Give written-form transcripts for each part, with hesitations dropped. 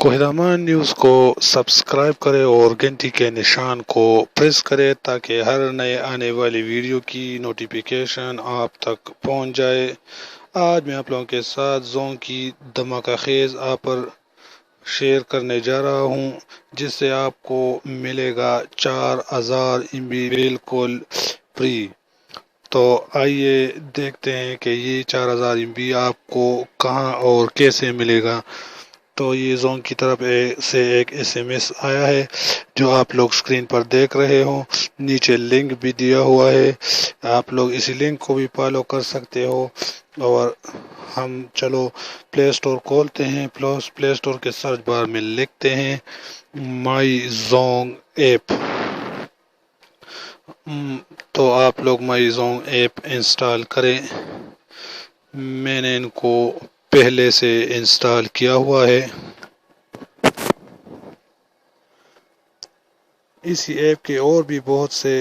کوہرامان news کو subscribe کرے اور گھنٹی کے نشان کو پریس کرے تاکہ ہر نئے آنے والی ویڈیو کی نوٹیفیکیشن آپ تک پہنچ جائے۔ آج میں آپ لوگوں کے ساتھ زونگ کی دھماکہ خیز آفر شیئر کرنے جا رہا ہوں، جس سے آپ کو ملے گا 4000 MB بالکل فری۔ تو آئیے دیکھتے ہیں کہ یہ 4000 MB آپ کو کہاں اور کیسے ملے گا۔ تو یہ زونگ کی طرف سے ایک SMS آیا ہے جو آپ لوگ سکرین پر دیکھ رہے ہو، نیچے لنک بھی دیا ہوا ہے، آپ لوگ اسی لنک کو بھی فالو کر سکتے ہو۔ اور ہم چلو پلے سٹور کھولتے ہیں، پلے سٹور کے سرچ بار میں لکھتے ہیں مائی زونگ ایپ۔ تو آپ لوگ مائی زونگ ایپ انسٹال کریں، میں نے ان کو پہلے سے انسٹال کیا ہوا ہے۔ اسی ایپ کے اور بھی بہت سے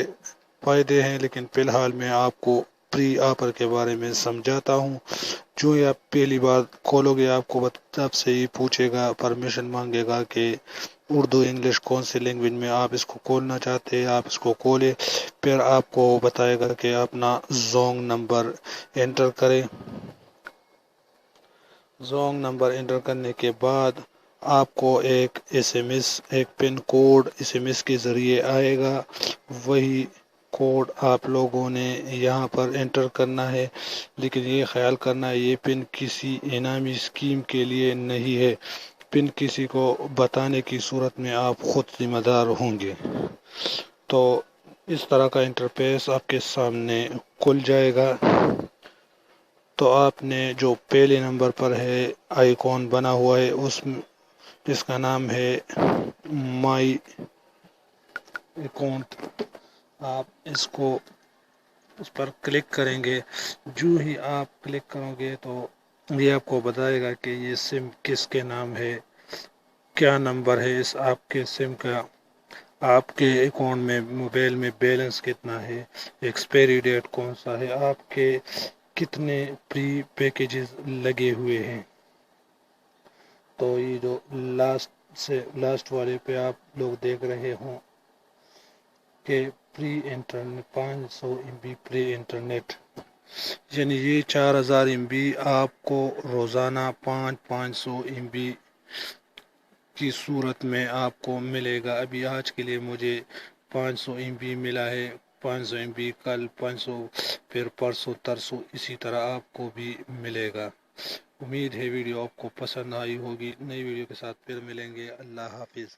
فائدے ہیں، لیکن فی الحال میں آپ کو پری آفر کے بارے میں سمجھاتا ہوں۔ جو ہی آپ پہلی بار کھولو گے آپ سے ہی پوچھے گا، پرمیشن مانگے گا کہ اردو انگلش کون سی لینگویج میں آپ اس کو کھولنا چاہتے ہیں، آپ اس کو کھولے، پھر آپ کو بتائے گا کہ اپنا زونگ نمبر انٹر کریں۔ زونگ نمبر انٹر کرنے کے بعد آپ کو ایک SMS، ایک پن کوڈ SMS کے ذریعے آئے گا، وہی کوڈ آپ لوگوں نے یہاں پر انٹر کرنا ہے، لیکن یہ خیال کرنا ہے یہ پن کسی انعامی اسکیم کے لیے نہیں ہے، پن کسی کو بتانے کی صورت میں آپ خود ذمہ دار ہوں گے۔ تو اس طرح کا انٹرفیس آپ کے سامنے کھل جائے گا۔ تو آپ نے جو پہلے نمبر پر ہے آئیکن بنا ہوا ہے اس کا نام ہے مائی اکاؤنٹ، آپ اس پر کلک کریں گے۔ جو ہی آپ کلک کرو گے تو یہ آپ کو بتائے گا کہ یہ سم کس کے نام ہے، کیا نمبر ہے اس آپ کے سم کا، آپ کے اکاؤنٹ میں موبائل میں بیلنس کتنا ہے، ایکسپائری ڈیٹ کون سا ہے، آپ کے کتنے پری پیکیجز لگے ہوئے ہیں۔ تو یہ جو لاسٹ والے پہ آپ لوگ دیکھ رہے ہوں کہ پری انٹرنیٹ 500 MB پری انٹرنیٹ، یعنی یہ 4000 MB آپ کو روزانہ 500 MB کی صورت میں آپ کو ملے گا۔ ابھی آج کے لیے مجھے 500 MB ملا ہے، 500 MB کل 500، پھر پرسوں ترسوں اسی طرح آپ کو بھی ملے گا۔ امید ہے ویڈیو آپ کو پسند آئی ہوگی، نئی ویڈیو کے ساتھ پھر ملیں گے۔ اللہ حافظ۔